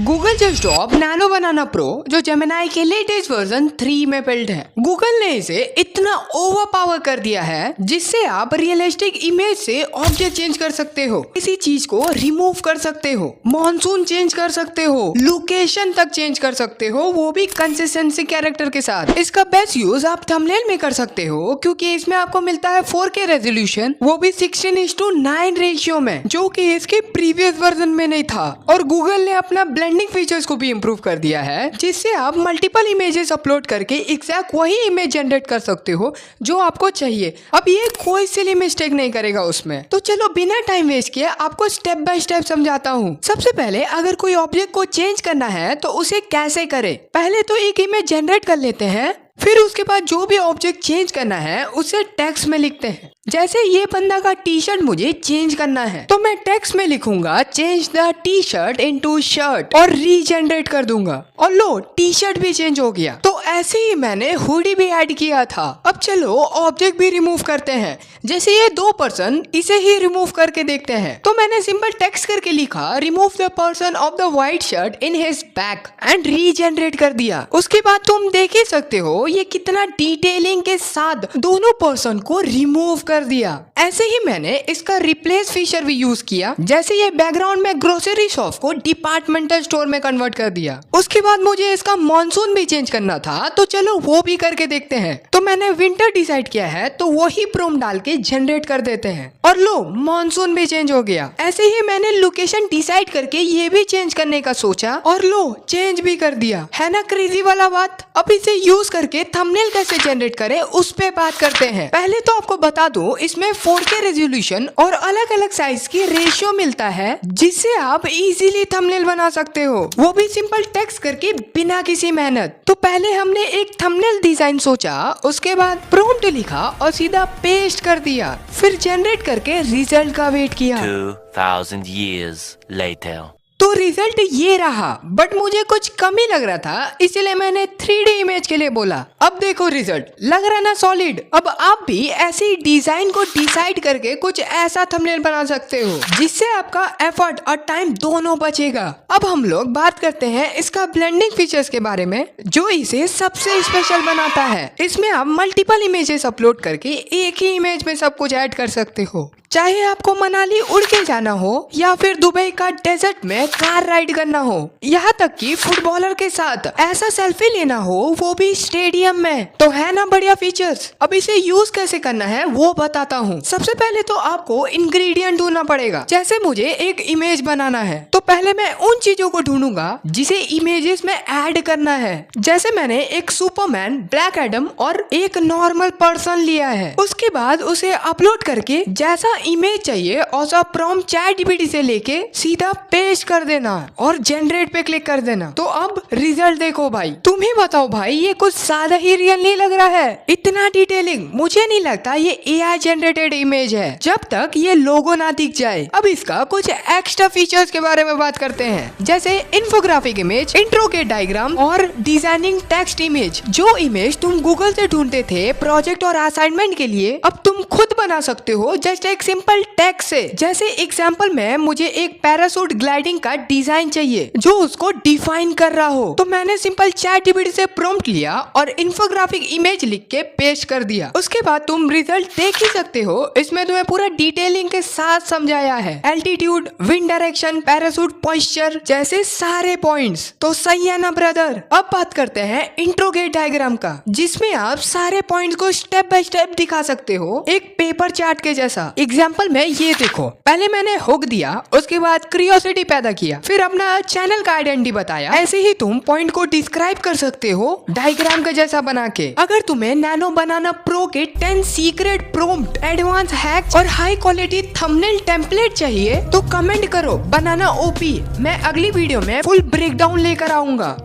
Google just drop nano बनाना pro जो Gemini के latest version 3 में बिल्ड है। गूगल ने इसे इतना ओवर पावर कर दिया है जिससे आप रियलिस्टिक इमेज से ऑब्जेक्ट चेंज कर सकते हो, किसी चीज को रिमूव कर सकते हो, मॉनसून चेंज कर सकते हो, लोकेशन तक चेंज कर सकते हो, वो भी कंसिस्टेंसी कैरेक्टर के साथ। इसका बेस्ट यूज आप थंबनेल में कर सकते हो क्योंकि इसमें आपको मिलता है 4K रेजोल्यूशन, वो भी 16:9 रेशियो में, जो कि इसके प्रीवियस वर्जन में नहीं था। और गूगल ने अपना ब्लेंडिंग फीचर्स को भी इम्प्रूव कर दिया है जिससे आप मल्टीपल इमेजेस अपलोड करके एग्जैक्ट वही इमेज जनरेट कर सकते हो जो आपको चाहिए। अब ये कोई सिली मिस्टेक नहीं करेगा उसमें। तो चलो बिना टाइम वेस्ट किए आपको स्टेप बाय स्टेप समझाता हूँ। सबसे पहले अगर कोई ऑब्जेक्ट को चेंज करना है तो उसे कैसे करें। पहले तो एक इमेज जनरेट कर लेते हैं, फिर उसके बाद जो भी ऑब्जेक्ट चेंज करना है उसे टेक्स्ट में लिखते हैं। जैसे ये बंदा का टी शर्ट मुझे चेंज करना है तो मैं टेक्स्ट में लिखूंगा change the T shirt into shirt और रीजनरेट कर दूंगा और लो टी शर्ट भी चेंज हो गया। तो ऐसे ही मैंने हुडी भी ऐड किया था। अब चलो ऑब्जेक्ट भी रिमूव करते हैं। जैसे ये 2 पर्सन, इसे ही रिमूव करके देखते हैं। तो मैंने सिंपल टेक्स्ट करके लिखा remove the person of the white shirt in his back and regenerate कर दिया। उसके बाद तुम देख ही सकते हो ये कितना डिटेलिंग के साथ दोनों पर्सन को रिमूव कर दिया। ऐसे ही मैंने इसका रिप्लेस फीचर भी यूज किया। जैसे ये बैकग्राउंड में ग्रोसरी शॉप को डिपार्टमेंटल स्टोर में कन्वर्ट कर दिया। उसके बाद मुझे इसका मॉनसून भी चेंज करना था तो चलो वो भी करके देखते हैं। तो मैंने विंटर डिसाइड किया है तो वही प्रॉम्प्ट डाल के जनरेट कर देते हैं और लो मॉनसून भी चेंज हो गया। ऐसे ही मैंने लोकेशन डिसाइड करके ये भी चेंज करने का सोचा और लो चेंज भी कर दिया। है ना क्रेजी वाला बात। अब इसे यूज करके थंबनेल कैसे जनरेट करें उस पे बात करते हैं। पहले तो आपको बता दो इसमें 4K रेजोल्यूशन और अलग अलग साइज की रेशियो मिलता है जिससे आप इजीली थंबनेल बना सकते हो, वो भी सिंपल टेक्स्ट करके बिना किसी मेहनत। तो पहले हमने एक थंबनेल डिजाइन सोचा, उसके बाद प्रॉम्प्ट लिखा और सीधा पेस्ट कर दिया, फिर जनरेट करके रिजल्ट का वेट किया। 2000 years later. तो रिजल्ट ये रहा, बट मुझे कुछ कमी लग रहा था इसलिए मैंने 3D इमेज के लिए बोला। अब देखो रिजल्ट, लग रहा ना सॉलिड। अब आप भी ऐसी डिजाइन को डिसाइड करके कुछ ऐसा थंबनेल बना सकते हो जिससे आपका एफर्ट और टाइम दोनों बचेगा। अब हम लोग बात करते हैं इसका ब्लेंडिंग फीचर्स के बारे में जो इसे सबसे स्पेशल बनाता है। इसमें आप मल्टीपल इमेजेस अपलोड करके एक ही इमेज में सब कुछ ऐड कर सकते हो। चाहे आपको मनाली उड़ के जाना हो या फिर दुबई का डेजर्ट में कार राइड करना हो, यहाँ तक कि फुटबॉलर के साथ ऐसा सेल्फी लेना हो वो भी स्टेडियम में, तो है ना बढ़िया फीचर्स। अब इसे यूज कैसे करना है वो बताता हूँ। सबसे पहले तो आपको इंग्रेडिएंट ढूंढना पड़ेगा। जैसे मुझे एक इमेज बनाना है तो पहले मैं उन चीजों को ढूंढूंगा जिसे इमेजेस में ऐड करना है। जैसे मैंने एक सुपरमैन, ब्लैक एडम और एक नॉर्मल पर्सन लिया है। उसके बाद उसे अपलोड करके जैसा इमेज चाहिए और सब प्रॉम्प्ट ChatGPT से लेके सीधा पेस्ट कर देना और जनरेट पे क्लिक कर देना। तो अब रिजल्ट देखो भाई, तुम ही बताओ भाई ये कुछ ज्यादा ही रियल नहीं लग रहा है? इतना डिटेलिंग मुझे नहीं लगता ये AI जनरेटेड इमेज है जब तक ये लोगो ना दिख जाए। अब इसका कुछ एक्स्ट्रा फीचर्स के बारे में बात करते हैं, जैसे इन्फोग्राफिक इमेज, इंट्रोगेट डायग्राम और डिजाइनिंग टेक्स्ट इमेज। जो इमेज तुम गूगल से ढूंढते थे प्रोजेक्ट और असाइनमेंट के लिए, अब तुम खुद बना सकते हो जस्ट एक सिंपल टेक्स्ट से। जैसे एग्जांपल में मुझे एक पैराशूट ग्लाइडिंग का डिजाइन चाहिए जो उसको डिफाइन कर रहा हो, तो मैंने सिंपल ChatGPT से प्रॉम्प्ट लिया और इन्फोग्राफिक इमेज लिख के पेस्ट कर दिया। उसके बाद तुम रिजल्ट देख ही सकते हो, इसमें तुम्हें पूरा डिटेलिंग के साथ समझाया है। Altitude, wind direction, parachute posture जैसे सारे पॉइंट्स। तो सही है ना ब्रदर। अब बात करते हैं इंट्रोगेट डायग्राम का, जिसमें आप सारे पॉइंट्स को स्टेप बाय स्टेप दिखा सकते हो एक पेपर चार्ट के जैसा। एग्जाम्पल में ये देखो, पहले मैंने हुक दिया, उसके बाद क्यूरियोसिटी पैदा किया, फिर अपना चैनल का आइडेंटिटी बताया। ऐसे ही तुम पॉइंट को डिस्क्राइब कर सकते हो डायग्राम के जैसा बना के। अगर तुम्हें नैनो बनाना प्रो के 10 सीक्रेट प्रॉम्प्ट, एडवांस हैक्स और हाई क्वालिटी थंबनेल टेम्पलेट चाहिए तो कमेंट करो बनाना OP। मैं अगली वीडियो में फुल ब्रेकडाउन लेकर आऊंगा।